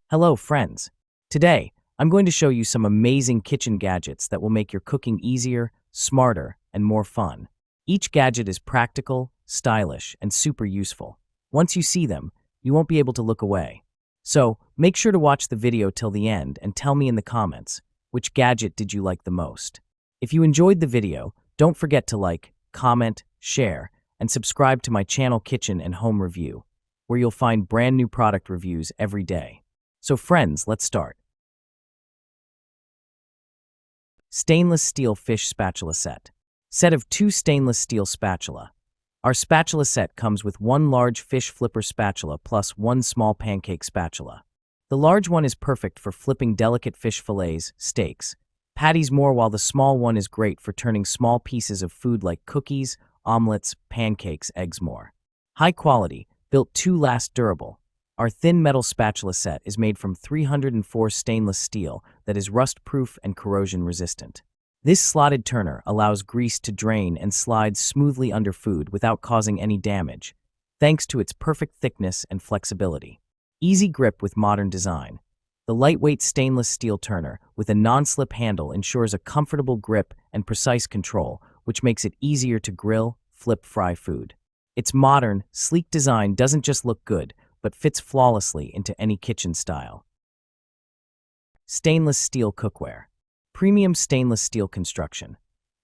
Hello, friends. Today, I'm going to show you some amazing kitchen gadgets that will make your cooking easier, smarter, and more fun. Each gadget is practical, stylish, and super useful. Once you see them, you won't be able to look away. So, make sure to watch the video till the end and tell me in the comments, which gadget did you like the most? If you enjoyed the video, don't forget to like, comment, share, and subscribe to my channel Kitchen and Home Review, where you'll find brand new product reviews every day. So friends, let's start. Stainless steel fish spatula set. Set of 2 stainless steel spatula. Our spatula set comes with 1 large fish flipper spatula plus 1 small pancake spatula. The large one is perfect for flipping delicate fish fillets, steaks, patties more, while the small one is great for turning small pieces of food like cookies, omelets, pancakes, eggs more. High quality, built to last, durable. Our thin metal spatula set is made from 304 stainless steel that is rust-proof and corrosion-resistant. This slotted turner allows grease to drain and slide smoothly under food without causing any damage, thanks to its perfect thickness and flexibility. Easy grip with modern design. The lightweight stainless steel turner with a non-slip handle ensures a comfortable grip and precise control, which makes it easier to grill, fry food. Its modern, sleek design doesn't just look good, but fits flawlessly into any kitchen style. Stainless steel cookware. Premium stainless steel construction.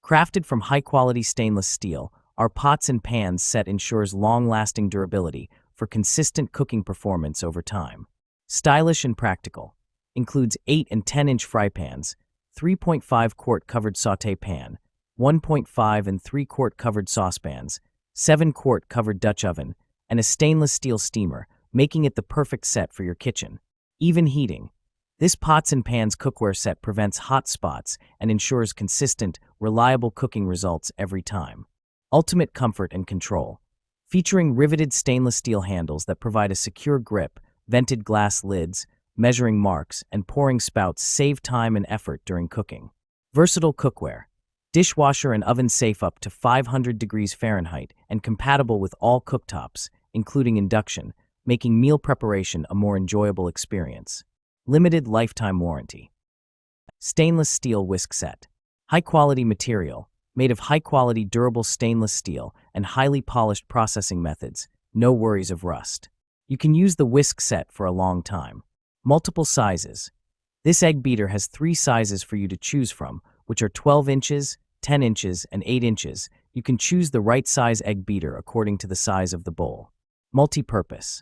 Crafted from high-quality stainless steel, our pots and pans set ensures long-lasting durability for consistent cooking performance over time. Stylish and practical. Includes 8 and 10-inch fry pans, 3.5 quart covered sauté pan, 1.5 and 3-quart covered saucepans, 7-quart covered Dutch oven, and a stainless steel steamer, making it the perfect set for your kitchen. Even heating. This pots and pans cookware set prevents hot spots and ensures consistent, reliable cooking results every time. Ultimate comfort and control. Featuring riveted stainless steel handles that provide a secure grip, vented glass lids, measuring marks, and pouring spouts save time and effort during cooking. Versatile cookware. Dishwasher and oven safe up to 500 degrees Fahrenheit and compatible with all cooktops, including induction, making meal preparation a more enjoyable experience. Limited lifetime warranty. Stainless steel whisk set. High-quality material, made of high-quality durable stainless steel and highly polished processing methods, no worries of rust. You can use the whisk set for a long time. Multiple sizes. This egg beater has 3 sizes for you to choose from, which are 12 inches, 10 inches, and 8 inches. You can choose the right size egg beater according to the size of the bowl. Multi-purpose.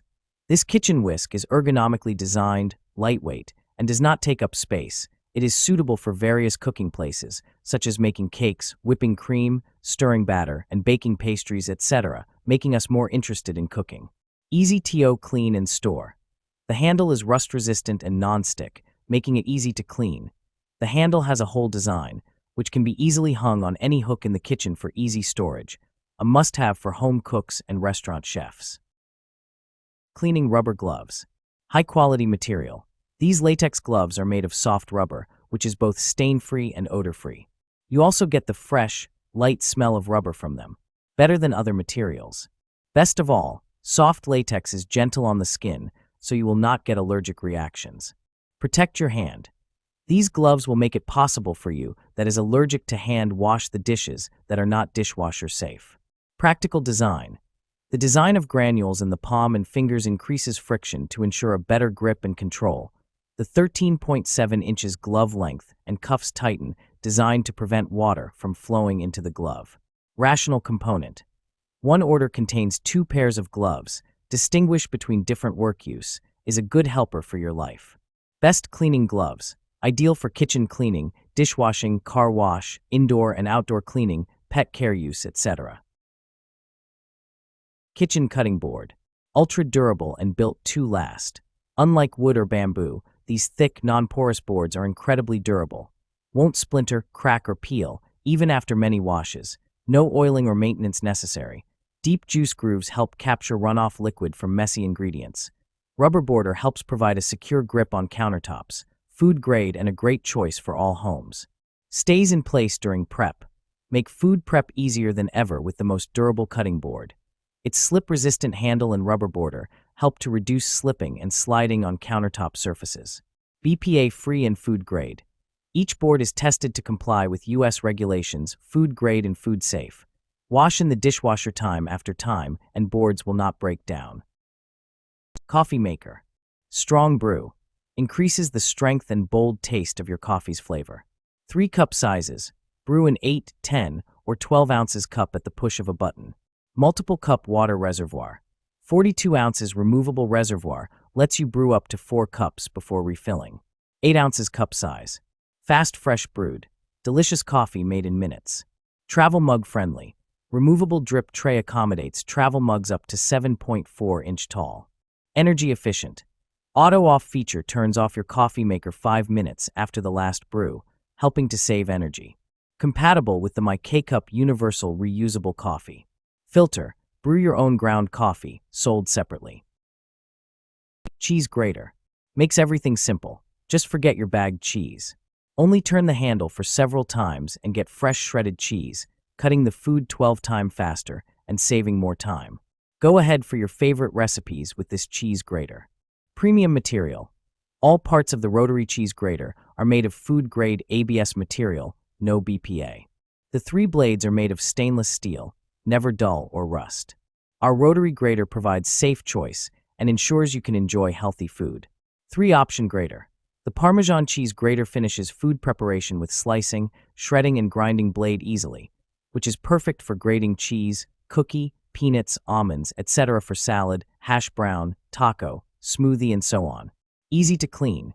This kitchen whisk is ergonomically designed, lightweight, and does not take up space. It is suitable for various cooking places, such as making cakes, whipping cream, stirring batter, and baking pastries, etc., making us more interested in cooking. Easy to clean and store. The handle is rust-resistant and non-stick, making it easy to clean. The handle has a hole design, which can be easily hung on any hook in the kitchen for easy storage, a must-have for home cooks and restaurant chefs. Cleaning rubber gloves. High-quality material. These latex gloves are made of soft rubber, which is both stain-free and odor-free. You also get the fresh, light smell of rubber from them, better than other materials. Best of all, soft latex is gentle on the skin, so you will not get allergic reactions. Protect your hand. These gloves will make it possible for you that is allergic to hand wash the dishes that are not dishwasher safe. Practical design. The design of granules in the palm and fingers increases friction to ensure a better grip and control. The 13.7 inches glove length and cuffs tighten, designed to prevent water from flowing into the glove. Rational component. One order contains 2 pairs of gloves, distinguished between different work use, is a good helper for your life. Best cleaning gloves. Ideal for kitchen cleaning, dishwashing, car wash, indoor and outdoor cleaning, pet care use, etc. Kitchen cutting board. Ultra durable and built to last. Unlike wood or bamboo, these thick, non-porous boards are incredibly durable. Won't splinter, crack, or peel, even after many washes. No oiling or maintenance necessary. Deep juice grooves help capture runoff liquid from messy ingredients. Rubber border helps provide a secure grip on countertops. Food grade and a great choice for all homes. Stays in place during prep. Make food prep easier than ever with the most durable cutting board. Its slip-resistant handle and rubber border help to reduce slipping and sliding on countertop surfaces. BPA-free and food grade. Each board is tested to comply with U.S. regulations, food grade and food safe. Wash in the dishwasher time after time, and boards will not break down. Coffee maker. Strong brew. Increases the strength and bold taste of your coffee's flavor. 3 cup sizes. Brew in 8, 10, or 12 ounces cup at the push of a button. Multiple cup water reservoir. 42 ounces removable reservoir lets you brew up to 4 cups before refilling. 8 ounces cup size. Fast fresh brewed. Delicious coffee made in minutes. Travel mug friendly. Removable drip tray accommodates travel mugs up to 7.4 inch tall. Energy efficient. Auto-off feature turns off your coffee maker 5 minutes after the last brew, helping to save energy. Compatible with the My K-Cup Universal Reusable Coffee. Filter. Brew your own ground coffee, sold separately. Cheese grater. Makes everything simple. Just forget your bagged cheese. Only turn the handle for several times and get fresh shredded cheese, cutting the food 12 times faster and saving more time. Go ahead for your favorite recipes with this cheese grater. Premium material. All parts of the rotary cheese grater are made of food-grade ABS material, no BPA. The 3 blades are made of stainless steel, never dull or rust. Our rotary grater provides safe choice and ensures you can enjoy healthy food. 3-option grater. The Parmesan cheese grater finishes food preparation with slicing, shredding, and grinding blade easily, which is perfect for grating cheese, cookie, peanuts, almonds, etc. for salad, hash brown, taco, smoothie, and so on. Easy to clean.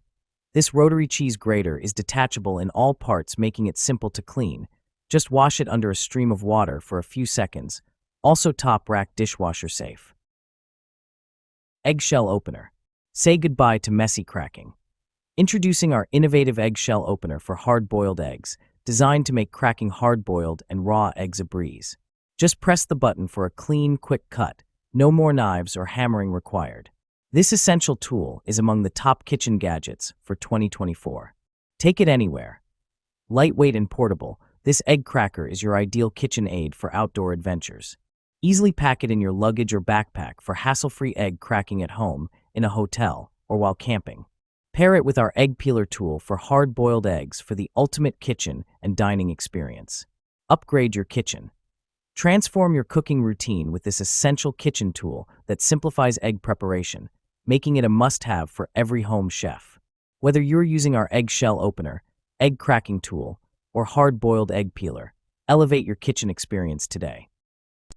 This rotary cheese grater is detachable in all parts, making it simple to clean. Just wash it under a stream of water for a few seconds. Also top rack dishwasher safe. Eggshell opener. Say goodbye to messy cracking. Introducing our innovative eggshell opener for hard-boiled eggs, designed to make cracking hard-boiled and raw eggs a breeze. Just press the button for a clean, quick cut. No more knives or hammering required. This essential tool is among the top kitchen gadgets for 2024. Take it anywhere. Lightweight and portable, this egg cracker is your ideal kitchen aid for outdoor adventures. Easily pack it in your luggage or backpack for hassle-free egg cracking at home, in a hotel, or while camping. Pair it with our egg peeler tool for hard-boiled eggs for the ultimate kitchen and dining experience. Upgrade your kitchen. Transform your cooking routine with this essential kitchen tool that simplifies egg preparation, making it a must-have for every home chef. Whether you're using our eggshell opener, egg cracking tool, or hard-boiled egg peeler, elevate your kitchen experience today.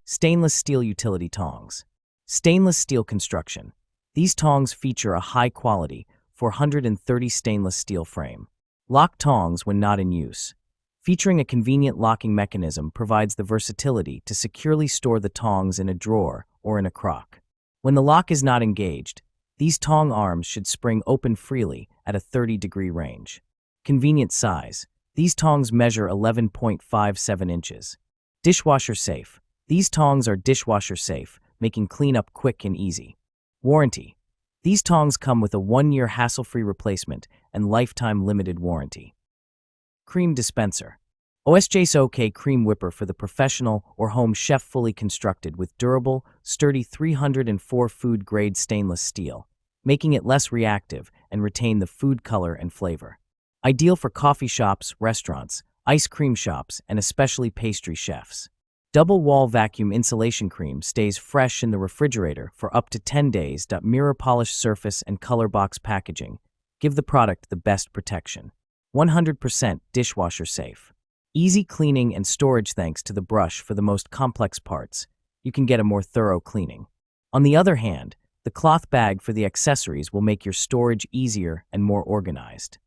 Stainless steel utility tongs. Stainless steel construction. These tongs feature a high-quality 430 stainless steel frame. Lock tongs when not in use. Featuring a convenient locking mechanism provides the versatility to securely store the tongs in a drawer or in a crock. When the lock is not engaged, these tong arms should spring open freely at a 30-degree range. Convenient size. These tongs measure 11.57 inches. Dishwasher safe. These tongs are dishwasher safe, making cleanup quick and easy. Warranty. These tongs come with a 1-year hassle-free replacement and lifetime limited warranty. Cream dispenser. OSJ's OK cream whipper for the professional or home chef, fully constructed with durable, sturdy 304 food-grade stainless steel, making it less reactive and retain the food color and flavor. Ideal for coffee shops, restaurants, ice cream shops, and especially pastry chefs. Double wall vacuum insulation cream stays fresh in the refrigerator for up to 10 days. Mirror polished surface and color box packaging give the product the best protection. 100% dishwasher safe. Easy cleaning and storage thanks to the brush for the most complex parts. You can get a more thorough cleaning. On the other hand, the cloth bag for the accessories will make your storage easier and more organized.